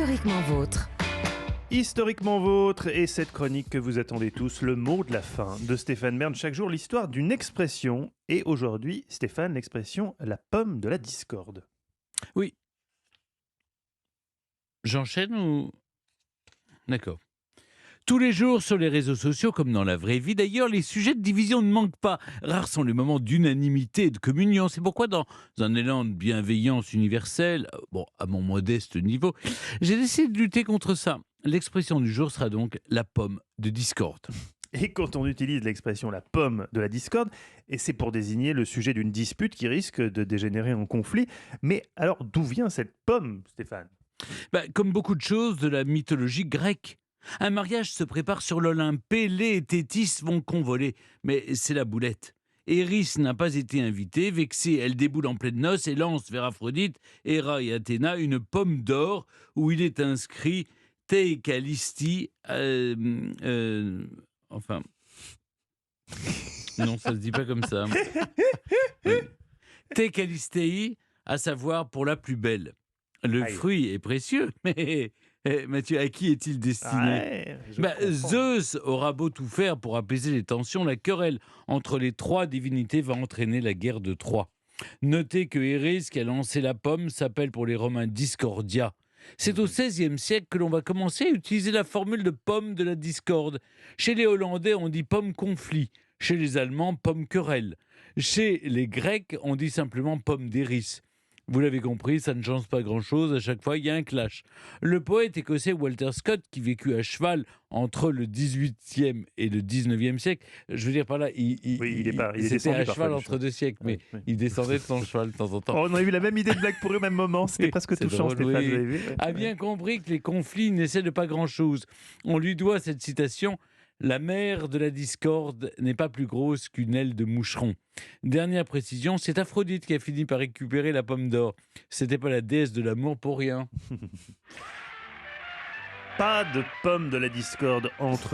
Historiquement vôtre. Historiquement vôtre, et cette chronique que vous attendez tous, le mot de la fin de Stéphane Bern. Chaque jour, l'histoire d'une expression. Et aujourd'hui, Stéphane, l'expression la pomme de la discorde. Oui. J'enchaîne ou... D'accord. Tous les jours sur les réseaux sociaux, comme dans la vraie vie d'ailleurs, les sujets de division ne manquent pas. Rares sont les moments d'unanimité et de communion. C'est pourquoi, dans un élan de bienveillance universelle, à mon modeste niveau, j'ai décidé de lutter contre ça. L'expression du jour sera donc la pomme de discorde. Et quand on utilise l'expression la pomme de la discorde, et c'est pour désigner le sujet d'une dispute qui risque de dégénérer en conflit. Mais alors, d'où vient cette pomme, Stéphane ? Comme beaucoup de choses de la mythologie grecque. Un mariage se prépare sur l'Olympe. Pélée et Thétis vont convoler, mais c'est la boulette. Éris n'a pas été invitée. Vexée, elle déboule en pleine noces et lance vers Aphrodite, Héra et Athéna une pomme d'or où il est inscrit Te Callisti. Enfin. Non, ça se dit pas comme ça. Te Callistei, à savoir pour la plus belle. Le fruit est précieux, mais Mathieu, à qui est-il destiné ? Zeus aura beau tout faire pour apaiser les tensions, la querelle entre les trois divinités va entraîner la guerre de Troie. Notez que Éris, qui a lancé la pomme, s'appelle pour les Romains Discordia. C'est au XVIe siècle que l'on va commencer à utiliser la formule de pomme de la discorde. Chez les Hollandais, on dit pomme conflit. Chez les Allemands, pomme querelle. Chez les Grecs, on dit simplement pomme d'Éris. Vous l'avez compris, ça ne change pas grand-chose, à chaque fois il y a un clash. Le poète écossais Walter Scott, qui vécut à cheval entre le XVIIIe et le XIXe siècle, je veux dire par là, il était à cheval entre deux siècles, mais il descendait de son cheval de temps en temps. On a eu la même idée de blague pour eux au même moment, c'était presque touchant, drôle, Stéphane, vous avez vu ? A bien compris que les conflits n'essaient de pas grand-chose. On lui doit cette citation: la mère de la discorde n'est pas plus grosse qu'une aile de moucheron. Dernière précision, c'est Aphrodite qui a fini par récupérer la pomme d'or. C'était pas la déesse de l'amour pour rien. Pas de pomme de la discorde entre